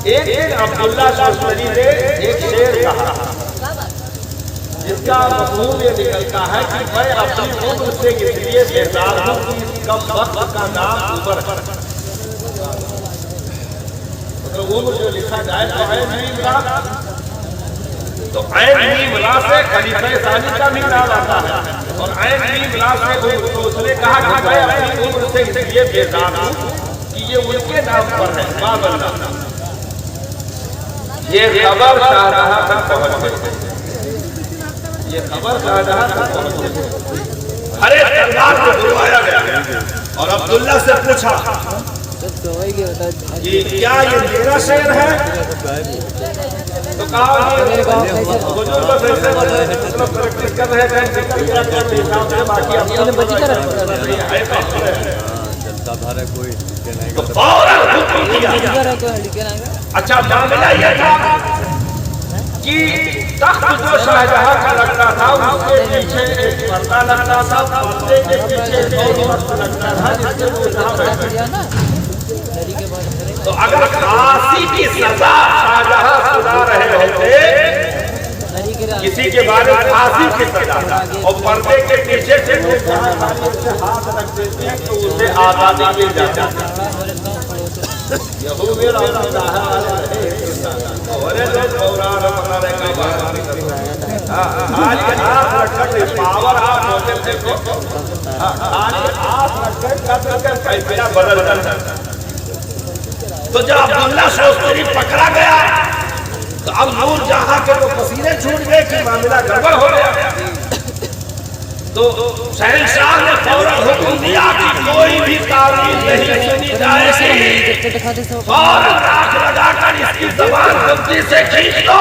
ایک دن عبداللہ شوستری نے ایک شعر کہا جس کا مفہوم یہ نکلتا ہے کہ میں اپنی عمر سے اس لیے بیزار ہوں کہ اس کم وقت کا نام عمر ہے۔ مطلب عمر جو لکھا جائے تو عین میم را، تو عین میم را سے خلیفہ ثانی کا بھی نام آتا ہے، اور عین میم را سے تو اس نے کہا کہ میں اپنی عمر سے اس لیے بیزار ہوں کہ یہ ان کے نام پر ہے، باب اللہ۔ یہ خبر شاہجہاں تک پہنچ گئی، یہ خبر شاہجہاں تک پہنچ گئی۔ ہر ایک دربار کو بلوایا گیا اور عبداللہ سے پوچھا کہ کیا یہ میرا شعر ہے؟ تو کہا بزرگوں سے ایسے مطلب پریکٹس کر رہے تھے، نکل گیا کہ حساب سے باقی تو فوراً حکم دیا۔ اچھا معاملہ یہ تھا کہ تخت جو شاہجہاں کا لگتا تھا اس کے پیچھے ایک پردہ لگتا تھا، پردے کے پیچھے ایک وقت لگتا تھا جس سے وہ جہاں بیٹھے۔ تو اگر پھانسی کی سزا شاہجہاں سنا رہے ہوتے کسی کے بارے میں پھانسی کی سزا اور پردے کے پیچھے سے وہ جہاں سے ہاتھ رکھ دیتے تو اسے آزادی مل جاتا ہے۔ یہودی رحمت اللہ علیہ اور لوگ قرآن پڑھنے کا بات خالی ہاتھ رکھ کر پاور آپ ہوتے دیکھو، خالی ہاتھ رکھ کر فیصلہ بدل جاتا۔ تو جب عبداللہ شوستری پکڑا گیا تو اب نور جہاں کے تو پسینے چھوٹ گئے کہ معاملہ گڑبڑ ہو گیا، تو شہنشاہ نے فوراً حکم دیا کہ کوئی بھی تعویذ نہیں سنی جائے گی، فوراً آنکھ لگا کر اس کی زبان بندی سے کھینچ لو،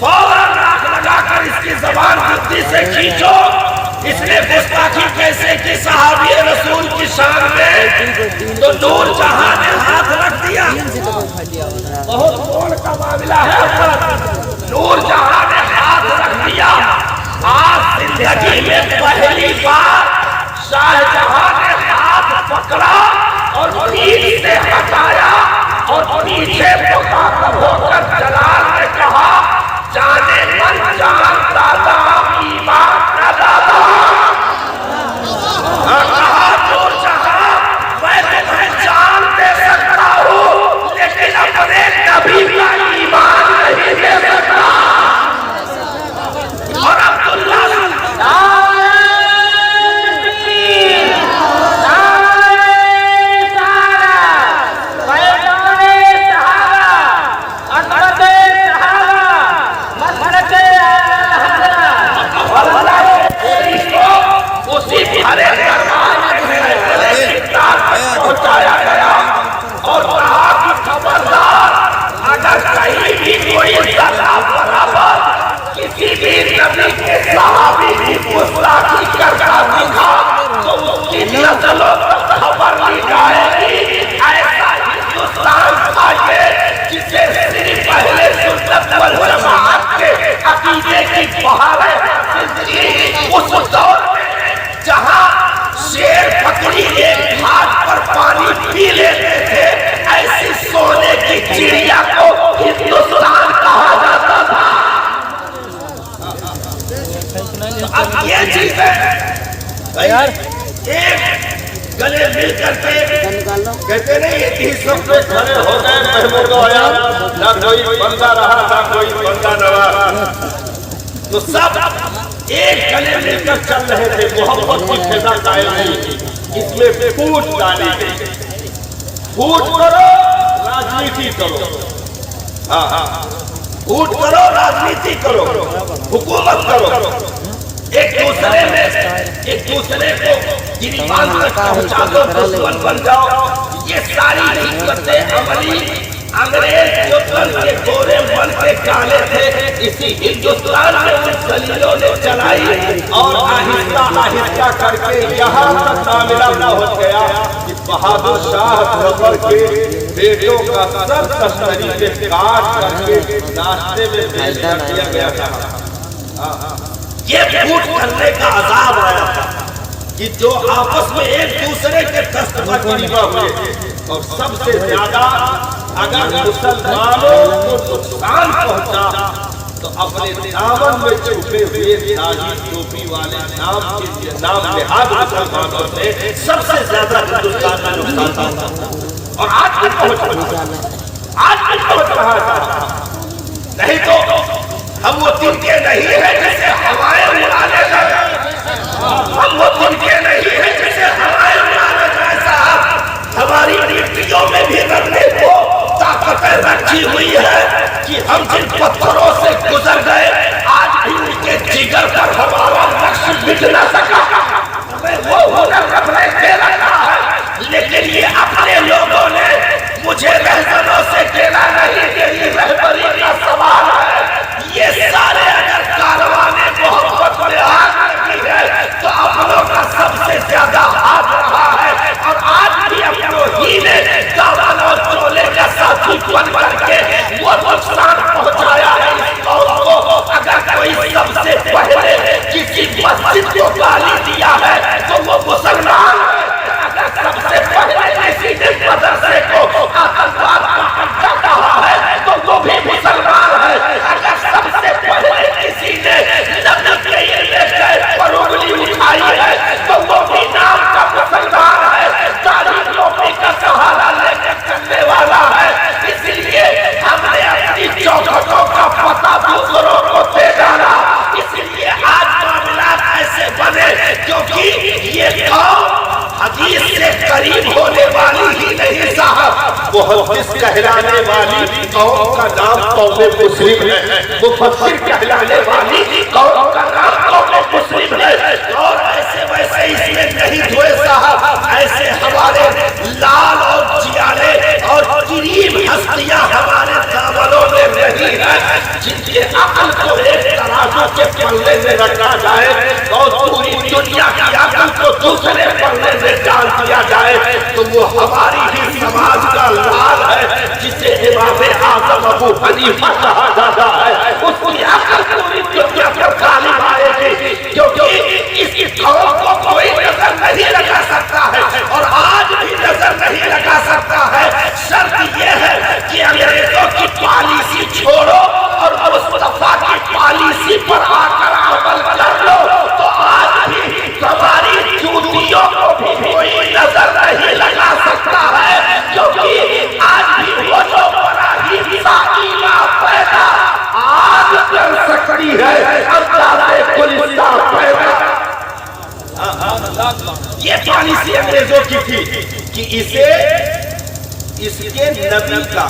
فوراً آنکھ لگا کر اس کی زبان بندی سے کھینچو۔ اس نے گستاخی کیسے کی صحابی رسول کی شان میں؟ تو نور جہاں نے ہاتھ رکھ دیا، بہت بڑا کا معاملہ ہے، نور جہاں نے ہاتھ رکھ دیا۔ آج زندگی میں پہلی بار شاہجہاں نے ہاتھ پکڑا اور پیٹ سے ہٹایا اور پیچھے مخاطب ہو کر جلال نے کہا جانے من جان دادا ایمان نہ دادا۔ کہا نور جہاں میں تمہیں جان دے سکتا ہوں لیکن اپنے نبی کا ایمان نہیں دے سکتا۔ اور عبداللہ پہنچایا گیا اور کہا کہ خبردار اگر کہیں بھی کوئی ذرہ برابر کسی بھی نبی کے صحابی کی گستاخی کرتا دکھا تو اس کی نسلوں تک خبر لی جائے گی۔ ایسا ہندوستان تھا یہ جسے صرف اہل سنت والجماعت کے عقیدے کی بہار حاصل تھی۔ اس دور میں جہاں شیر پکڑی ایک ہاتھ پر پانی پی لیتے تھے، ایسی سونے کی چڑیا کو ہندوستان کہا جاتا تھا۔ اب یہ چیز ہے ایک گلے مل کر کے کہتے نہیں کہ سب سے کھڑے ہو گئے محمود آیا، نہ کوئی بندہ رہا نہ کوئی بندہ نہ رہا، تو سب ایک گلے مل کر چل رہے تھے، محبت کی فضا قائم نہیں تھی۔ اس میں پھوٹ ڈالی گئی، پھوٹ کرو راجنیتی کرو، پھوٹ کرو راجنیتی کرو، حکومت کرو، ایک دوسرے میں ایک دوسرے کو گریبان تک پہنچا دو، دشمن بن جاؤ۔ یہ ساری حکمتیں عملی انگریز جو تن کے گورے من کے کالے تھے اسی ہندوستان میں ان سلیلوں نے چلائی، اور آہستہ آہستہ کر کے یہاں تک معاملہ ہو گیا کہ بہادر شاہ ظفر کے بیٹوں کا سر کشتری سے کاٹ کر کے ناشتے میں پیش کر دیا گیا تھا۔ یہ پھوٹ کرنے کا عذاب آیا تھا کہ جو آپس میں ایک دوسرے کے دست پر قریبا ہوئے اور سب سے زیادہ اگر مسلمانوں کو نقصان پہنچا تو اپنے دامن میں چھپے ہوئے داڑھی ٹوپی والے نام نہاد مسلمانوں سے سب سے زیادہ ہندوستان میں نقصان پہنچا، اور آج بھی پہنچ رہا ہے۔ نہیں تو ہم وہ دن کے نہیں ہیں جسے ہوائیں اڑانے گئے، ہم وہ دن کے نہیں ہیں جسے ہوائیں اڑانے گئے صاحب۔ ہماری مٹیوں میں بھی رکھنے کو طاقتیں رکھی ہوئی ہے کہ ہم جن پتھروں سے گزر گئے آج بھی ان کے جگر پر ہمارا نقش مٹ نہ سکا، ہمیں وہ ہنر رکھنے دے رکھا ہے۔ لیکن یہ اپنے لوگوں نے مجھے رہزنوں سے کہنا نہیں کہ یہ رہبری کا سوال ہے۔ یہ سارے اگر کاروانے محبت میں آگ لگی ہے تو اپنوں کا سب سے زیادہ ہاتھ رہا ہے، اور آج بھی اپنوں ہی نے دامن اور چولے کا ساتھی بن کر کے وہ نقصان پہنچایا ہے اس قوم کو۔ اگر کوئی سب سے پہلے کسی مسجد کو گالی دیا ہے تو وہ مسلمان ہے، اگر سب سے پہلے کسی نے مدرسے کو آتنکواد کا اڈا کہا ہے تو وہ بھی مسلمان ہے، اگر سب سے پہلے کسی نے نبی کے لیے پر انگلی اٹھائی ہے تو وہ بھی نام کا مسلمان ہے، داڑھی ٹوپی کا سہارا لے کر چلنے والا ہے۔ اسی لیے ہم نے اپنی چوکھٹوں کا پتہ دوسروں کو دے ڈالا، اسی لیے آج معاملات ایسے بنے کیونکہ یہ قوم حدیث سے قریب ہونے والی ہی نہیں صاحب، محدث کہلانے والی قوم کا نام قوم مسلم ہے، مفسر کہلانے والی قوم کا نام قوم مسلم ہے۔ اور ایسے ویسے اس میں نہیں ہوئے صاحب، ایسے ہمارے لال اور جیالے اور قریب ہستیاں ہمارے دامنوں میں رہی ہیں جن کے عقل کو ایک ترازو کے پلے میں رکھا جائے اور پوری دنیا کی عقل کو دوسرے پلے میں ڈال دیا جائے تو وہ ہماری ہی سماج کا لال ہے جسے امام اعظم ابو حنیفہ کہا جاتا ہے۔ اس کی عقل پوری دنیا پر غالب آئے گی کیونکہ اس قوم کو کوئی نظر نہیں لگا سکتا ہے اور آج بھی نظر نہیں لگا سکتا ہے۔ شرط یہ ہے کہ انگریزوں کی پالیسی چھوڑو اور مصطفیٰ کی پالیسی پر آ کر عمل کر لو تو آج بھی ہماری جوتیوں کو بھی کوئی نظر نہیں لگا سکتا ہے، کیونکہ آج بھی وہ جو بڑا ہی ساکینہ پیدا آج کر سکتی ہے اندازے گلستہ پیدا۔ یہ پالیسی انگریزوں کی تھی کہ اس کے نبی کا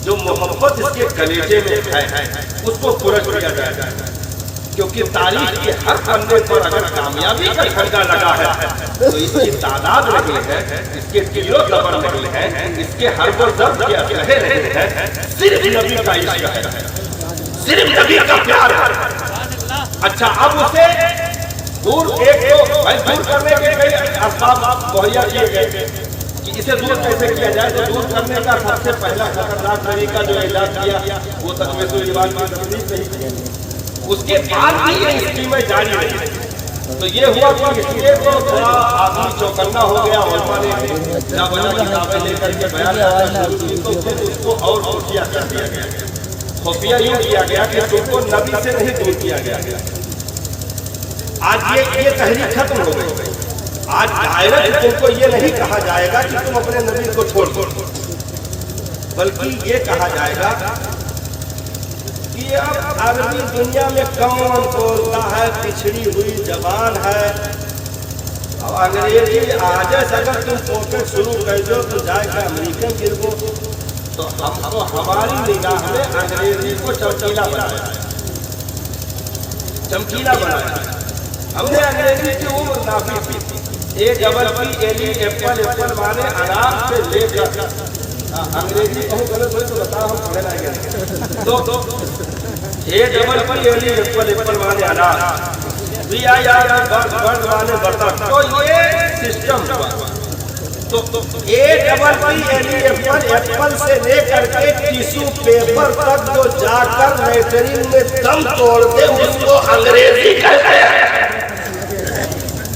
جو محبت اس کے کلیجے میں ہے اس کو پرکھ کیا جائے، کیونکہ تاریخ کے ہر پنے پر اگر کامیابی کا جھنڈا لگا ہے تو اس کی تعداد نہیں ہے، اس کے تیر و زبر نہیں ہے، اس کے حرف و ضبط کے اسلحے نہیں ہے، صرف نبی کا عشق ہے، صرف نبی کا پیار ہے۔ اچھا اب اسے دور کرنے کے کئی اسباب مہیا کیے گئے کہ اسے دور کیسے کیا جائے، تو دور کرنے کا سب سے پہلا خطرناک طریقہ جو ایجاد کیا وہ تقویت الایمان کی تقریب سے ہی، اس کے بعد بھی یہ اسکیمیں جاری رہی۔ تو یہ ہوا کہ اس لیے تو تھوڑا آدمی چوکنا ہو گیا، علماء نے جا بجا کتابیں لے کر کے بیان کرنا شروع کی تو پھر اس کو اور خفیہ کر دیا گیا۔ خفیہ یوں کیا گیا کہ تم کو نبی سے نہیں دور کیا گیا۔ آج یہ تحریک ختم ہو گئی، آج ڈائریکٹ تم کو یہ نہیں کہا جائے گا کہ تم اپنے نبی کو چھوڑ دو، بلکہ یہ کہا جائے گا کہ اب عربی دنیا میں کون بولتا ہے، پچھڑی ہوئی زبان ہے، اب انگریزی آجز اگر تم پوکٹ شروع کر دو تو جائے گا امریکن گر کو، تو ہم کو ہماری نگاہ میں انگریزی کو چمکیلا بنایا، چمکیلا بنایا۔ ہم نے انگریزی کی عمر نافی تھی، A double P L E apple, apple مانے انار سے لے کر، انگریزی کہوں غلط ہوئی تو بتاؤ ہم پڑھے لائیں گے، تو A double P L E apple, apple مانے انار، بی آئی آر برڈ مانے برتن، تو یہ سسٹم ہوا۔ تو A double P L E apple, apple سے لے کر کے ٹیشو پیپر تک جو جا کر لیٹرین میں دم توڑ دے اس کو انگریزی کہتے ہیں۔